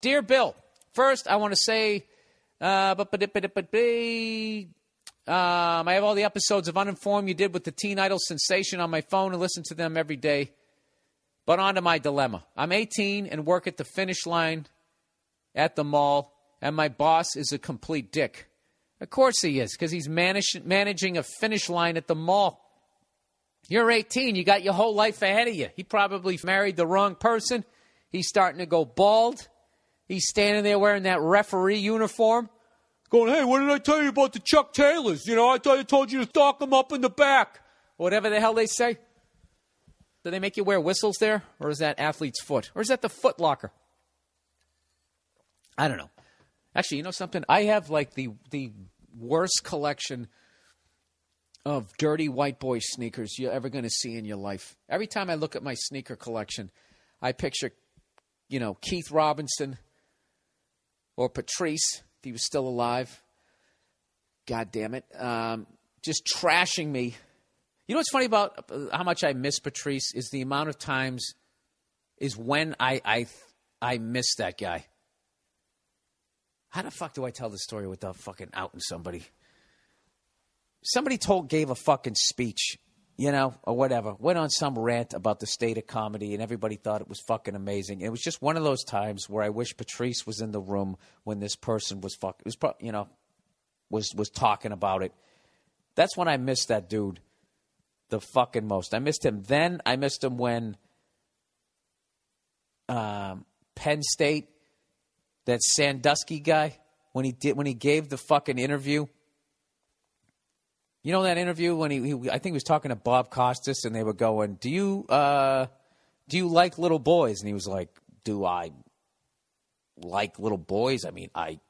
Dear Bill, first I want to say, I have all the episodes of Uninformed you did with the Teen Idol sensation on my phone and listen to them every day. But on to my dilemma. I'm 18 and work at the Finish Line at the mall, and my boss is a complete dick. Of course he is, because he's managing a Finish Line at the mall. You're 18. You got your whole life ahead of you. He probably married the wrong person. He's starting to go bald. He's standing there wearing that referee uniform, going, hey, what did I tell you about the Chuck Taylors? You know, I thought I told you to stalk them up in the back. Whatever the hell they say. Do they make you wear whistles there? Or is that athlete's foot? Or is that the Foot Locker? I don't know. Actually, you know something? I have like the worst collection of dirty white boy sneakers you're ever going to see in your life. Every time I look at my sneaker collection, I picture, you know, Keith Robinson or Patrice, if he was still alive. God damn it. Just trashing me. You know what's funny about how much I miss Patrice is the amount of times is when I miss that guy. How the fuck do I tell this story without fucking outing somebody? Somebody gave a fucking speech, you know, or whatever. Went on some rant about the state of comedy, and everybody thought it was fucking amazing. It was just one of those times where I wish Patrice was in the room when this person was was talking about it. That's when I missed that dude the fucking most. I missed him then. I missed him when Penn State, that Sandusky guy, when he gave the fucking interview. You know that interview when he I think he was talking to Bob Costas and they were going, do you like little boys? And he was like, do I like little boys? I mean, I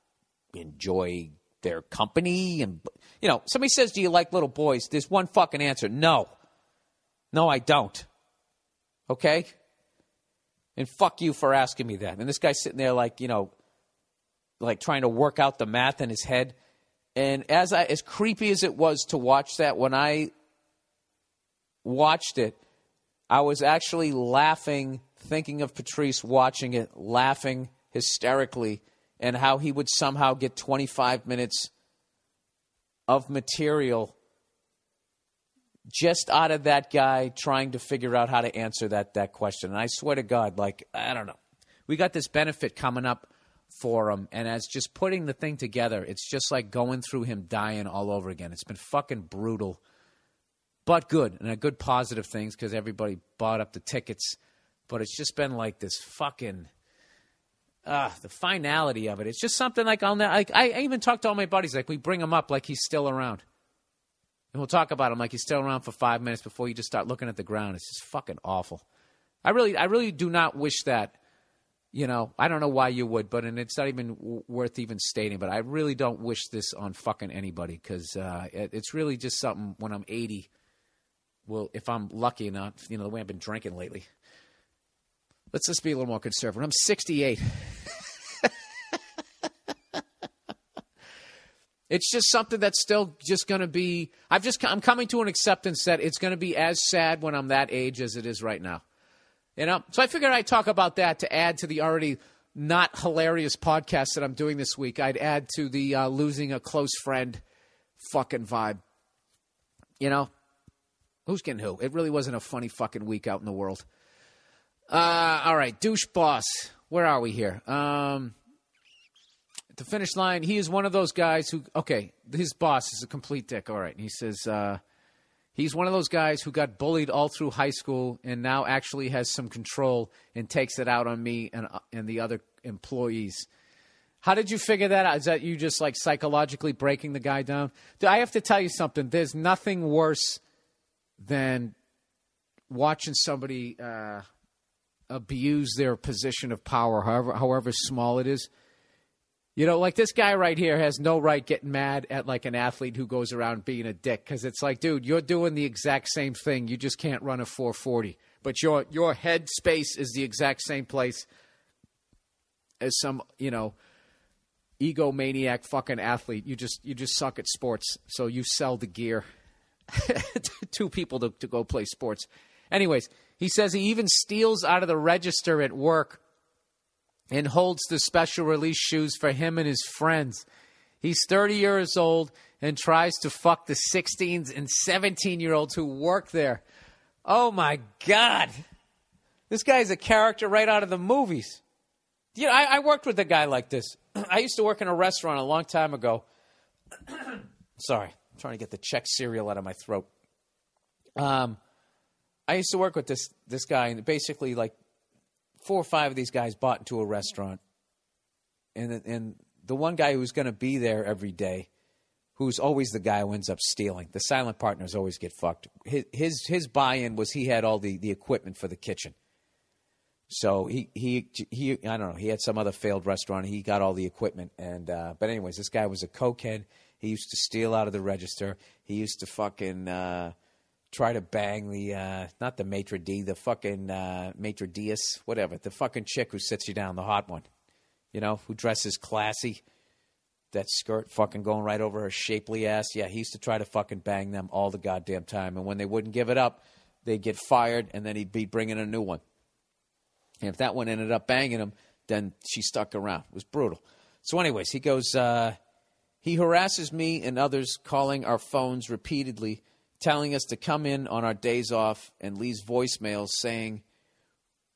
enjoy their company. And, you know, somebody says, do you like little boys? There's one fucking answer. No, I don't. Okay? And fuck you for asking me that. And this guy's sitting there like, you know, like trying to work out the math in his head. And as creepy as it was to watch that, when I watched it, I was actually laughing, thinking of Patrice watching it, laughing hysterically, and how he would somehow get 25 minutes of material just out of that guy trying to figure out how to answer that question. And I swear to God, like, I don't know. We got this benefit coming up for him, and as just putting the thing together, it's just like going through him dying all over again. It's been fucking brutal, but good, and a good positive things because everybody bought up the tickets. But it's just been like this fucking the finality of it. It's just something like I even talk to all my buddies, like we bring him up like he's still around, and we'll talk about him like he's still around for 5 minutes before you just start looking at the ground. It's just fucking awful. I really do not wish that. You know, I don't know why you would, but and it's not even worth even stating, but I really don't wish this on fucking anybody because it's really just something when I'm 80, well, if I'm lucky enough, you know, the way I've been drinking lately. Let's just be a little more conservative. I'm 68. It's just something that's still just going to be, I'm coming to an acceptance that it's going to be as sad when I'm that age as it is right now. You know, so I figured I'd talk about that to add to the already not hilarious podcast that I'm doing this week. I'd add to the losing a close friend fucking vibe. You know, who's getting who? It really wasn't a funny fucking week out in the world. All right, douche boss. Where are we here? At the Finish Line, he is one of those guys who, okay, his boss is a complete dick. All right, and he says, he's one of those guys who got bullied all through high school and now actually has some control and takes it out on me and the other employees. How did you figure that out? Is that you just like psychologically breaking the guy down? I have to tell you something. There's nothing worse than watching somebody abuse their position of power, however small it is. You know, like this guy right here has no right getting mad at like an athlete who goes around being a dick because it's like, dude, you're doing the exact same thing. You just can't run a 440. But your head space is the exact same place as some, you know, egomaniac fucking athlete. You just suck at sports, so you sell the gear to people to go play sports. Anyways, he says he even steals out of the register at work and holds the special release shoes for him and his friends. He's 30 years old and tries to fuck the 16 and 17-year-olds who work there. Oh, my God. This guy's a character right out of the movies. You know, I worked with a guy like this. I used to work in a restaurant a long time ago. Sorry, I'm trying to get the Czech cereal out of my throat. I used to work with this guy, and basically, like, 4 or 5 of these guys bought into a restaurant. And the one guy who's going to be there every day, who's always the guy who ends up stealing. The silent partners always get fucked. His buy-in was he had all the equipment for the kitchen. So he I don't know, he had some other failed restaurant. He got all the equipment. And but anyways, this guy was a cokehead. He used to steal out of the register. He used to fucking try to bang the, not the maitre d', the fucking maitre d's, whatever. The fucking chick who sits you down, the hot one. You know, who dresses classy. That skirt fucking going right over her shapely ass. Yeah, he used to try to fucking bang them all the goddamn time. And when they wouldn't give it up, they'd get fired, and then he'd be bringing a new one. And if that one ended up banging him, then she stuck around. It was brutal. So anyways, he goes, he harasses me and others, calling our phones repeatedly, telling us to come in on our days off, and leaves voicemails saying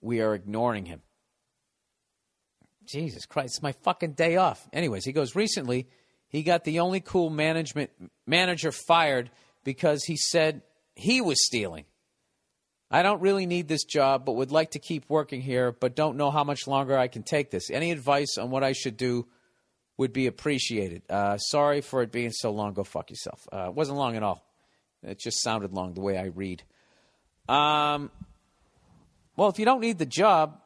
we are ignoring him. Jesus Christ, it's my fucking day off. Anyways, he goes, recently, he got the only cool manager fired because he said he was stealing. I don't really need this job, but would like to keep working here, but don't know how much longer I can take this. Any advice on what I should do would be appreciated. Sorry for it being so long. Go fuck yourself. It wasn't long at all. It just sounded long the way I read. Well, if you don't need the job,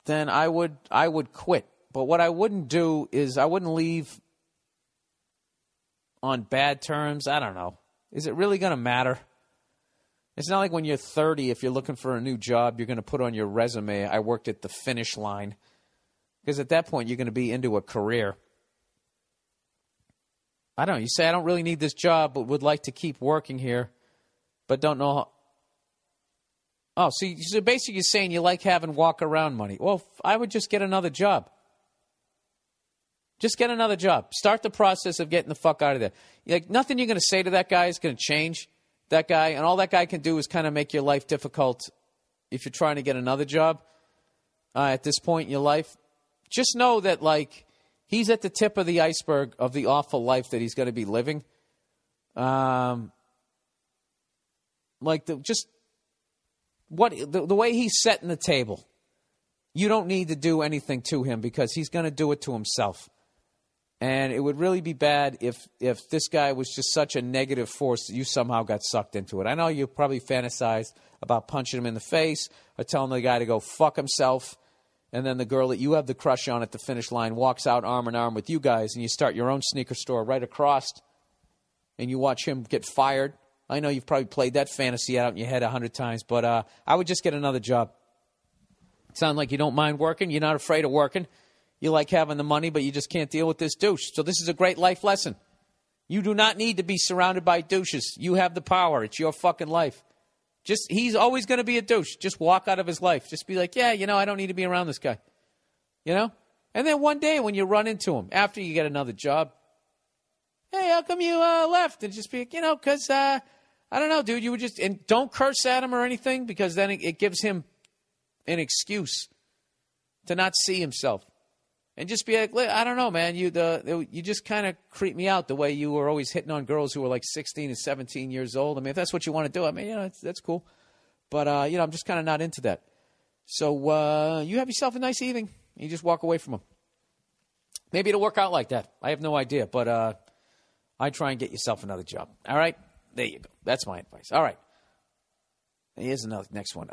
then I would quit. But what I wouldn't do is I wouldn't leave on bad terms. I don't know. Is it really going to matter? It's not like when you're 30, if you're looking for a new job, you're going to put on your resume, I worked at the Finish Line. Because at that point, you're going to be into a career. I don't know. You say, I don't really need this job, but would like to keep working here, but don't know how. Oh, so basically you're saying you like having walk-around money. Well, I would just get another job. Just get another job. Start the process of getting the fuck out of there. Like, nothing you're going to say to that guy is going to change that guy, and all that guy can do is kind of make your life difficult if you're trying to get another job at this point in your life. Just know that, like, he's at the tip of the iceberg of the awful life that he's going to be living. The way he's setting the table, you don't need to do anything to him because he's going to do it to himself. And it would really be bad if this guy was just such a negative force that you somehow got sucked into it. I know you probably fantasized about punching him in the face or telling the guy to go fuck himself, and then the girl that you have the crush on at the Finish Line walks out arm in arm with you guys, and you start your own sneaker store right across, and you watch him get fired. I know you've probably played that fantasy out in your head 100 times, but I would just get another job. Sound like you don't mind working? You're not afraid of working? You like having the money, but you just can't deal with this douche. So this is a great life lesson. You do not need to be surrounded by douches. You have the power. It's your fucking life. He's always going to be a douche. Just walk out of his life. Just be like, yeah, I don't need to be around this guy. And then one day when you run into him, after you get another job, hey, how come you left? And just be like, because, I don't know, dude, you were just, and don't curse at him or anything, because then it gives him an excuse to not see himself. And just be like, I don't know, man. You just kind of creep me out the way you were always hitting on girls who were like 16 and 17 years old. I mean, if that's what you want to do, I mean, that's cool. But, I'm just kind of not into that. So you have yourself a nice evening. You just walk away from them. Maybe it'll work out like that. I have no idea. But I try and get yourself another job. All right? There you go. That's my advice. All right. Here's another next one.